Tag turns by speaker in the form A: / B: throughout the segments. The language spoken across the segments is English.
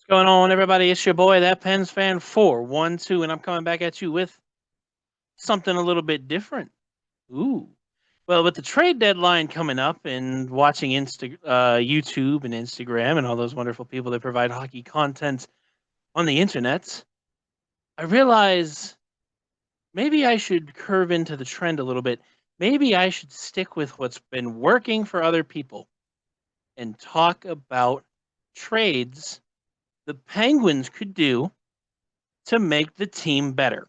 A: What's going on, everybody? It's your boy, that Pens fan 412, and I'm coming back at you with something a little bit different. Ooh. Well, with the trade deadline coming up and watching YouTube and Instagram and all those wonderful people that provide hockey content on the internet, I realize maybe I should curve into the trend a little bit. Maybe I should stick with what's been working for other people and talk about trades the Penguins could do to make the team better.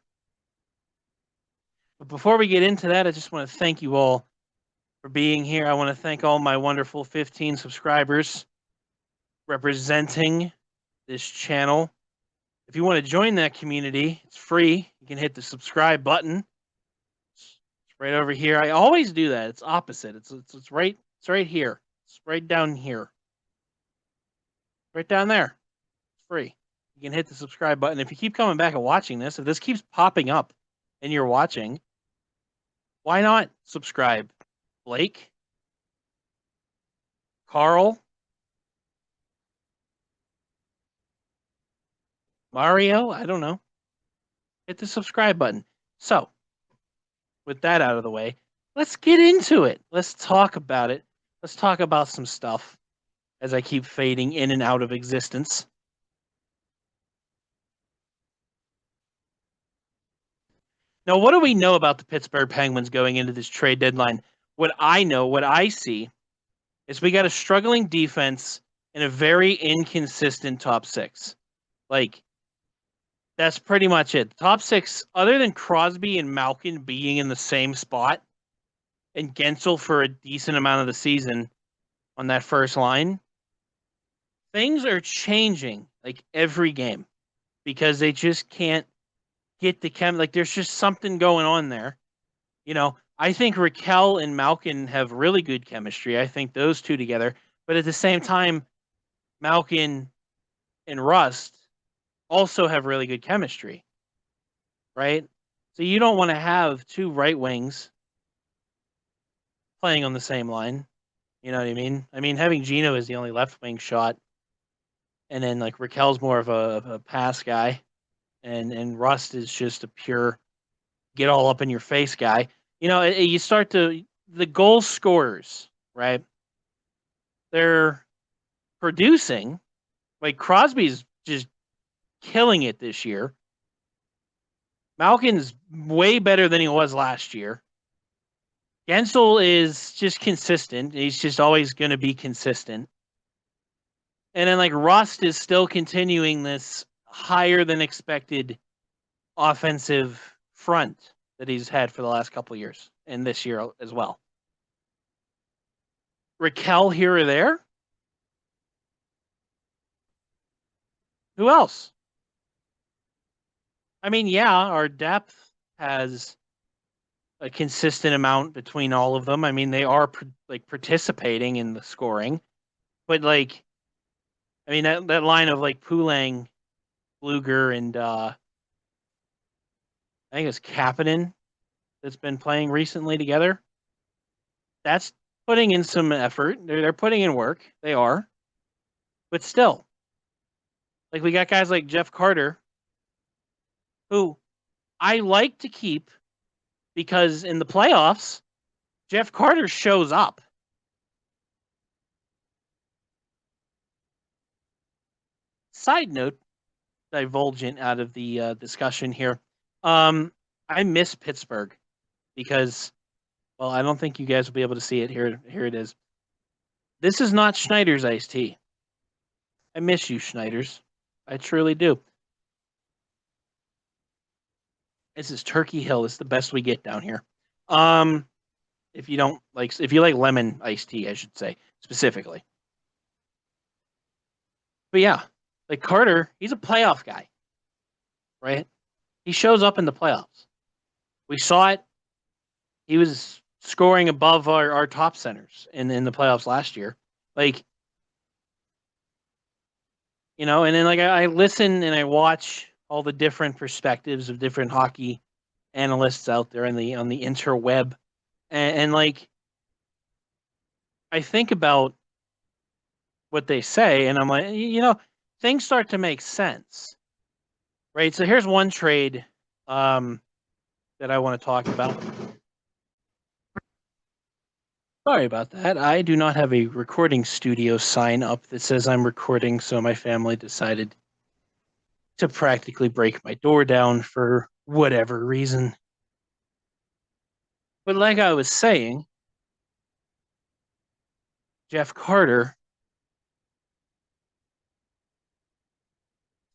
A: But before we get into that, I just want to thank you all for being here. I want to thank all my wonderful 15 subscribers representing this channel. If you want to join that community, it's free. You can hit the subscribe button. It's right over here. I always do that. It's opposite. It's right here. It's right down here. Right down there. It's free. You can hit the subscribe button. If you keep coming back and watching this, if this keeps popping up and you're watching, why not subscribe? Blake, Carl, Mario, I don't know. Hit the subscribe button. So, with that out of the way, let's get into it. Let's talk about it. Let's talk about some stuff as I keep fading in and out of existence. Now, what do we know about the Pittsburgh Penguins going into this trade deadline? What I know, what I see, is we got a struggling defense and a very inconsistent top six. Like, that's pretty much it. Top six, other than Crosby and Malkin being in the same spot, and Gensel for a decent amount of the season on that first line, things are changing like every game because they just can't get the chem. Like there's just something going on there. I think Raquel and Malkin have really good chemistry. I think those two together, but at the same time, Malkin and Rust also have really good chemistry, right? So you don't want to have two right wings playing on the same line. You know what I mean? I mean, having Gino as the only left wing shot, and then like Raquel's more of a pass guy, and Rust is just a pure get all up in your face guy. You start to the goal scorers, right? They're producing. Like Crosby's just killing it this year. Malkin's way better than he was last year. Gensel is just consistent. He's just always going to be consistent. And then like Rust is still continuing this higher than expected offensive front that he's had for the last couple of years and this year as well. Raquel here or there. Who else? I mean, yeah, our depth has a consistent amount between all of them. I mean, they are like participating in the scoring, but like, I mean that line of like Poulang, Bluger, and I think it's Kapanen that's been playing recently together. That's putting in some effort. They're putting in work. They are, but still, like we got guys like Jeff Carter, who I like to keep because in the playoffs, Jeff Carter shows up. Side note, divulgent out of the discussion here. I miss Pittsburgh because, well, I don't think you guys will be able to see it here. Here it is. This is not Schneider's iced tea. I miss you, Schneider's. I truly do. This is Turkey Hill. It's the best we get down here. Um, if you don't like, if you like lemon iced tea, I should say specifically. But yeah, like Carter, he's a playoff guy, right? He shows up in the playoffs. We saw it. He was scoring above our top centers in the playoffs last year. Like, and then like I listen and I watch all the different perspectives of different hockey analysts out there on the interweb, and like I think about what they say, and I'm like, things start to make sense, right? So here's one trade that I want to talk about. Sorry about that. I do not have a recording studio sign up that says I'm recording, so my family decided to practically break my door down for whatever reason. But like I was saying, Jeff Carter.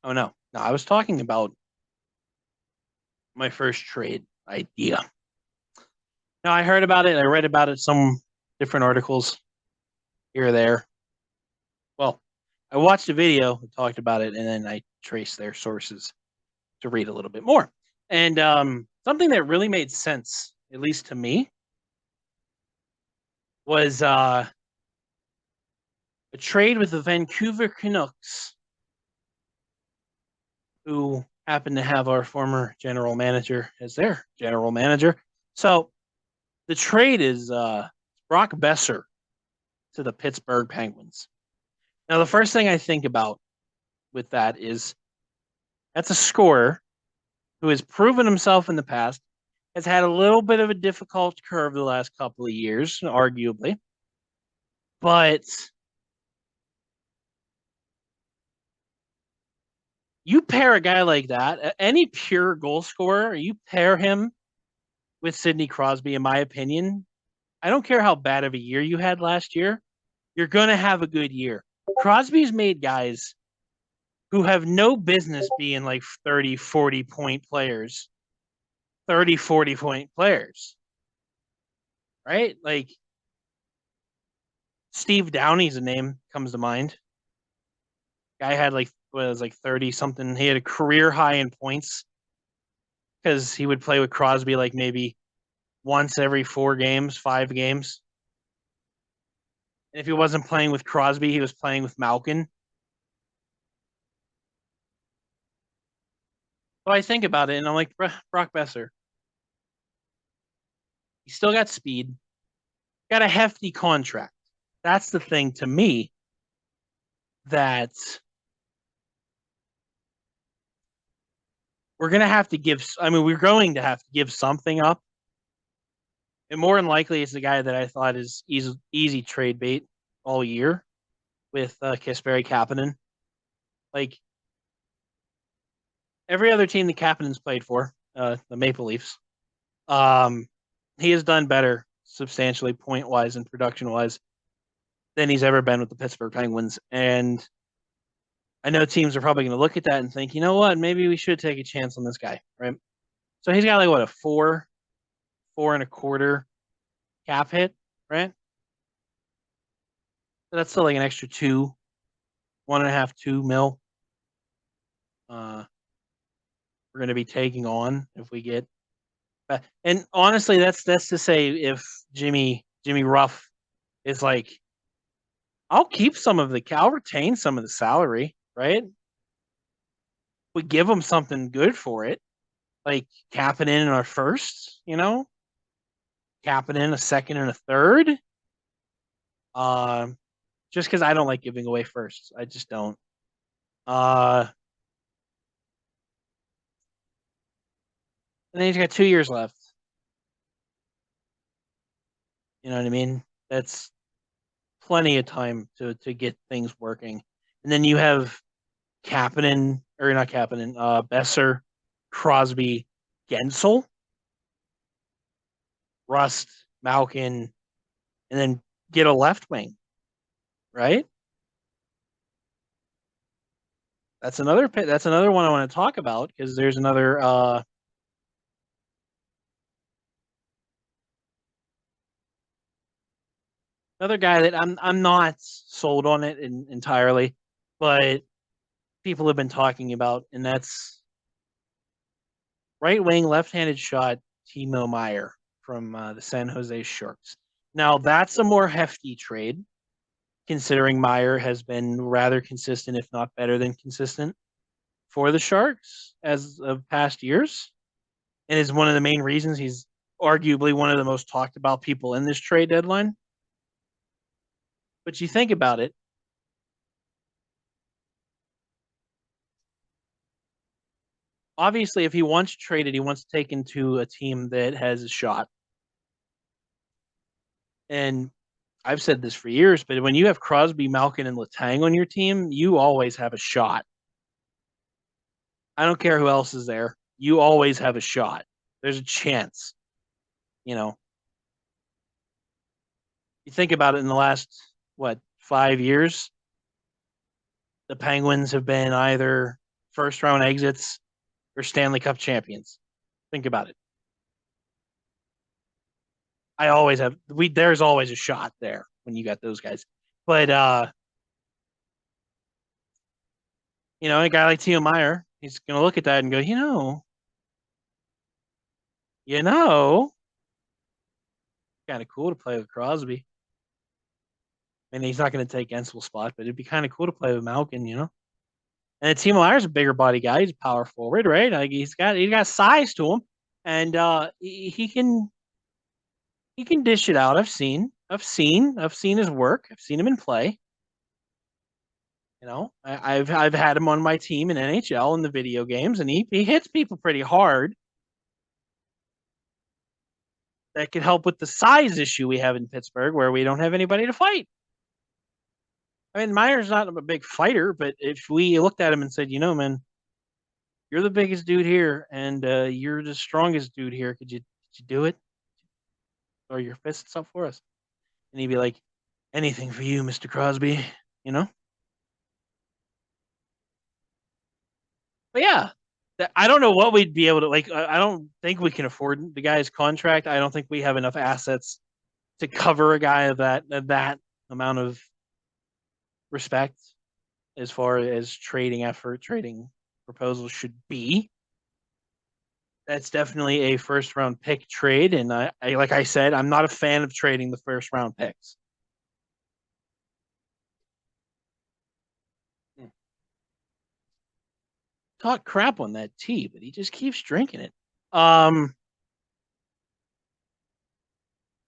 A: Oh no, no, I was talking about my first trade idea. Now I heard about it. I read about it some different articles here or there. Well, I watched a video that talked about it, and then I traced their sources to read a little bit more. And something that really made sense, at least to me, was a trade with the Vancouver Canucks, who happen to have our former general manager as their general manager. So the trade is Brock Boeser to the Pittsburgh Penguins. Now, the first thing I think about with that is that's a scorer who has proven himself in the past, has had a little bit of a difficult curve the last couple of years, arguably. But you pair a guy like that, any pure goal scorer, you pair him with Sidney Crosby, in my opinion, I don't care how bad of a year you had last year, you're going to have a good year. Crosby's made guys who have no business being like 30, 40 point players, 30, 40 point players, right? Like Steve Downey's a name comes to mind. Guy had like, what was like 30 something. He had a career high in points because he would play with Crosby like maybe once every 4 games, 5 games. And if he wasn't playing with Crosby, he was playing with Malkin. So I think about it and I'm like, Brock Boeser. He still got speed, got a hefty contract. That's the thing to me that we're going to have to give. I mean, we're going to have to give something up. And more than likely, it's the guy that I thought is easy trade bait all year with Kasperi Kapanen. Like every other team the Kapanen's played for, the Maple Leafs, um, he has done better substantially point wise and production wise than he's ever been with the Pittsburgh Penguins. And I know teams are probably going to look at that and think, you know what, maybe we should take a chance on this guy, right? So he's got like what, a 4.25 cap hit, right? So that's still like an extra 1.5, 2 mil. We're going to be taking on if we get. And honestly, that's to say if Jimmy Ruff is like, I'll keep some of I'll retain some of the salary, right? We give him something good for it, like capping in our first, capping in a second and a third. Just because I don't like giving away firsts, I just don't. And then he's got 2 years left. You know what I mean? That's plenty of time to get things working. And then you have Kapanen, or not Kapanen, Boeser, Crosby, Gensel, Rust, Malkin, and then get a left wing, right? That's another one I want to talk about because there's another guy that I'm not sold on it entirely, but people have been talking about, and that's right wing left-handed shot Timo Meier from the San Jose Sharks. Now that's a more hefty trade, considering Meier has been rather consistent, if not better than consistent, for the Sharks as of past years, and is one of the main reasons he's arguably one of the most talked about people in this trade deadline. But you think about it, obviously, if he wants traded, he wants taken to a team that has a shot. And I've said this for years, but when you have Crosby, Malkin, and Letang on your team, you always have a shot. I don't care who else is there. You always have a shot. There's a chance. You know, you think about it in the last, what, 5 years, the Penguins have been either first round exits or Stanley Cup champions. Think about it. I always have there's always a shot there when you got those guys. But a guy like Tio Meyer, he's gonna look at that and go, you know, kind of cool to play with Crosby. And he's not going to take Ensel's spot, but it'd be kind of cool to play with Malkin. And Timo Meyer's a bigger body guy. He's a power forward, right? Like he's got size to him, and he can dish it out. I've seen his work. I've seen him in play. I've had him on my team in NHL in the video games, and he hits people pretty hard. That could help with the size issue we have in Pittsburgh, where we don't have anybody to fight. I mean, Meyer's not a big fighter, but if we looked at him and said, man, you're the biggest dude here, and you're the strongest dude here, could you do it? Or your fists up for us? And he'd be like, anything for you, Mr. Crosby, you know? But yeah, I don't know what we'd be able to like. I don't think we can afford the guy's contract. I don't think we have enough assets to cover a guy of that amount of respect as far as trading effort, trading proposals should be. That's definitely a first round pick trade, and I like I said, I'm not a fan of trading the first round picks. Talk crap on that tea, but he just keeps drinking it.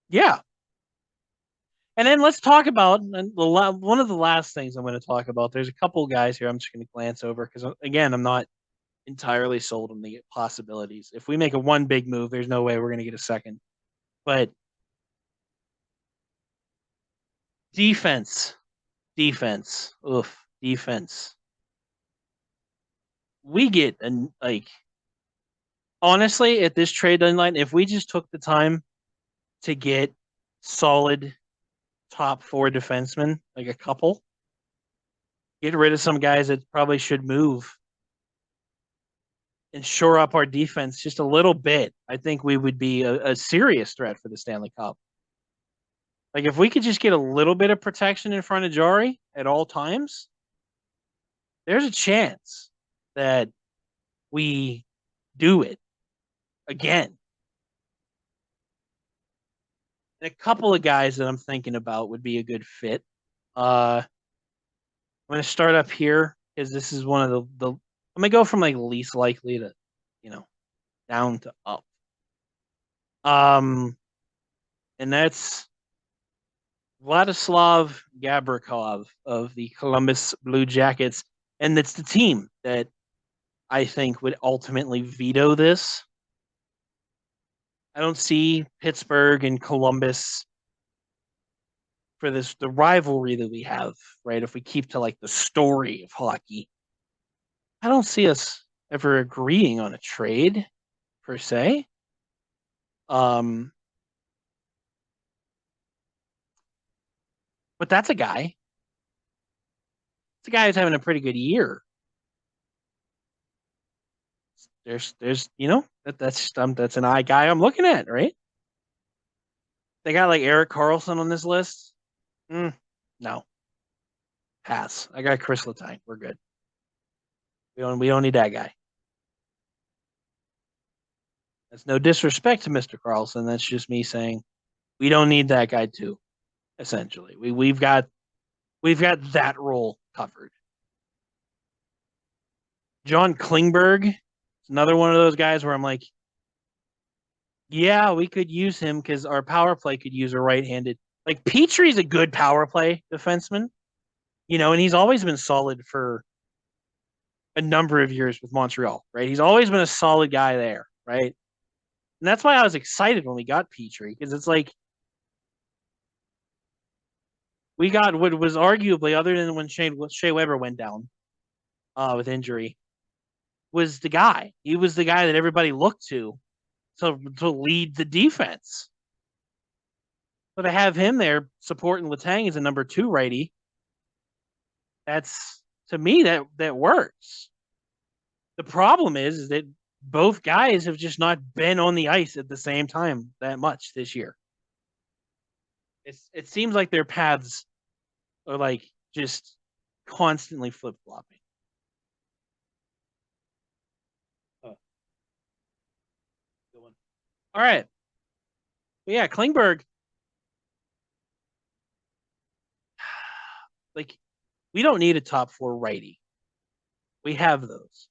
A: Yeah, and then let's talk about one of the last things I'm going to talk about. There's a couple guys here I'm just going to glance over because again, I'm not entirely sold on the possibilities. If we make a one big move, there's no way we're going to get a second. But defense, defense, oof, defense. We get and like honestly at this trade deadline, if we just took the time to get solid top four defensemen, like a couple, get rid of some guys that probably should move and shore up our defense just a little bit, I think we would be a serious threat for the Stanley Cup. Like if we could just get a little bit of protection in front of Jari at all times, there's a chance that we do it again. And a couple of guys that I'm thinking about would be a good fit. I'm going to start up here because this is one of the I'm going to go from like least likely to, down to up. And that's Vladislav Gavrikov of the Columbus Blue Jackets. And it's the team that I think would ultimately veto this. I don't see Pittsburgh and Columbus for the rivalry that we have, right? If we keep to like the story of hockey, I don't see us ever agreeing on a trade per se. But that's a guy. It's a guy who's having a pretty good year. There's that's an eye guy I'm looking at, right? They got like Erik Karlsson on this list. No, pass. I got Chris Letang. We're good. We don't need that guy. That's no disrespect to Mr. Karlsson. That's just me saying we don't need that guy too. Essentially, we've got that role covered. John Klingberg is another one of those guys where I'm like, yeah, we could use him because our power play could use a right-handed. Like Petrie's a good power play defenseman, and he's always been solid for a number of years with Montreal, right? He's always been a solid guy there, right? And that's why I was excited when we got Petry, because it's like we got what was arguably, other than when Shea Weber went down with injury, was the guy. He was the guy that everybody looked to lead the defense. So to have him there supporting Letang as a number 2 righty, that's, to me, that works. The problem is that both guys have just not been on the ice at the same time that much this year. It seems like their paths are like just constantly flip flopping. Oh. Good one. All right. But yeah, Klingberg. Like, we don't need a top 4 righty. We have those,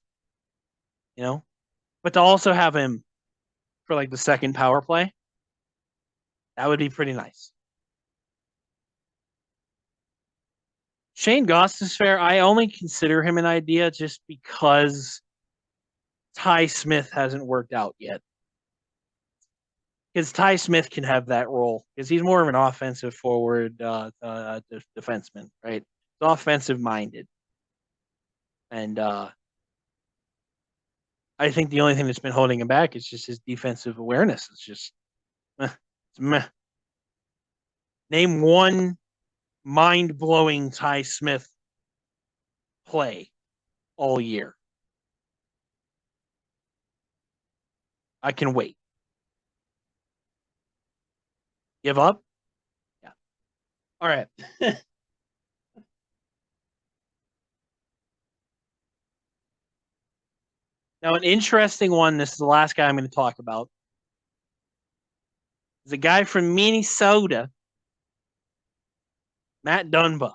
A: you know? But to also have him for like the second power play, that would be pretty nice. Shane Gostisbehere, I only consider him an idea just because Ty Smith hasn't worked out yet. Because Ty Smith can have that role, because he's more of an offensive forward defenseman, right? He's offensive minded. And I think the only thing that's been holding him back is just his defensive awareness. It's just it's meh. Name one mind-blowing Ty Smith play all year. I can wait. Give up? Yeah. All right. Now, an interesting one, this is the last guy I'm going to talk about, is a guy from Minnesota, Matt Dumba.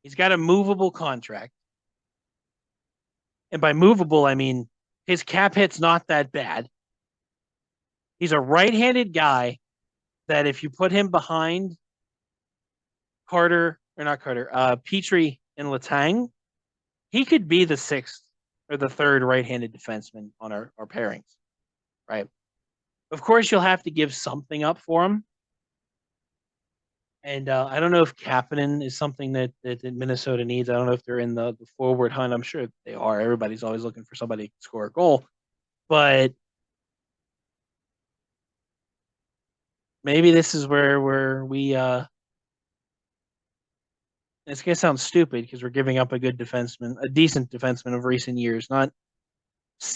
A: He's got a movable contract. And by movable, I mean his cap hit's not that bad. He's a right-handed guy that if you put him behind Petry and Letang, he could be the 6th or the 3rd right-handed defenseman on our pairings, right? Of course, you'll have to give something up for him. And I don't know if Kapanen is something that Minnesota needs. I don't know if they're in the forward hunt. I'm sure they are. Everybody's always looking for somebody to score a goal. But maybe this is where we it's gonna sound stupid because we're giving up a good defenseman, a decent defenseman of recent years, not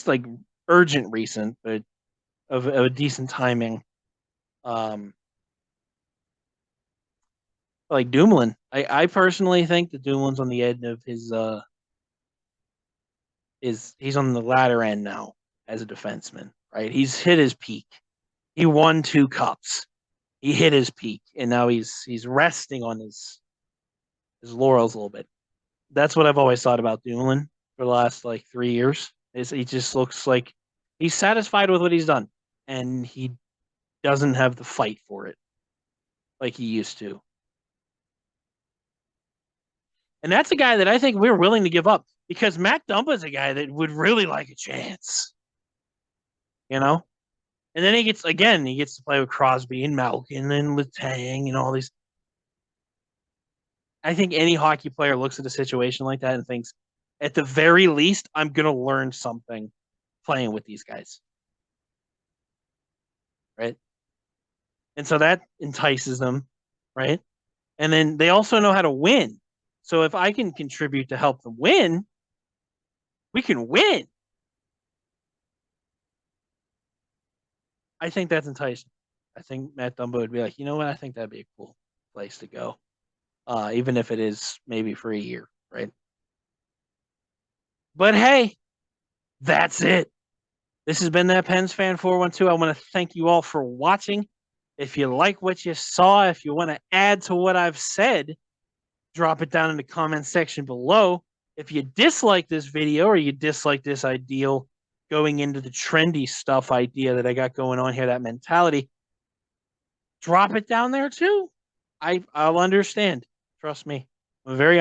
A: like urgent recent, but of a decent timing. Like Dumoulin, I personally think that Dumoulin's on the edge of his he's on the latter end now as a defenseman, right? He's hit his peak. He won 2 cups. He hit his peak, and now he's resting on his laurels a little bit. That's what I've always thought about Dumoulin for the last like 3 years. Is he just looks like he's satisfied with what he's done, and he doesn't have the fight for it like he used to. And that's a guy that I think we're willing to give up because Matt Dumba is a guy that would really like a chance, you know? And then he gets to play with Crosby and Malkin and Letang and all these. I think any hockey player looks at a situation like that and thinks, at the very least, I'm going to learn something playing with these guys. Right? And so that entices them, right? And then they also know how to win. So if I can contribute to help them win, we can win. I think that's enticing. I think Matt Dumba would be like, you know what? I think that'd be a cool place to go. Even if it is maybe for a year, right? But hey, that's it. This has been that Pens Fan 412. I want to thank you all for watching. If you like what you saw, if you want to add to what I've said, drop it down in the comment section below. If you dislike this video or you dislike this ideal going into the trendy stuff idea that I got going on here, that mentality, drop it down there too. I'll understand. Trust me. I'm very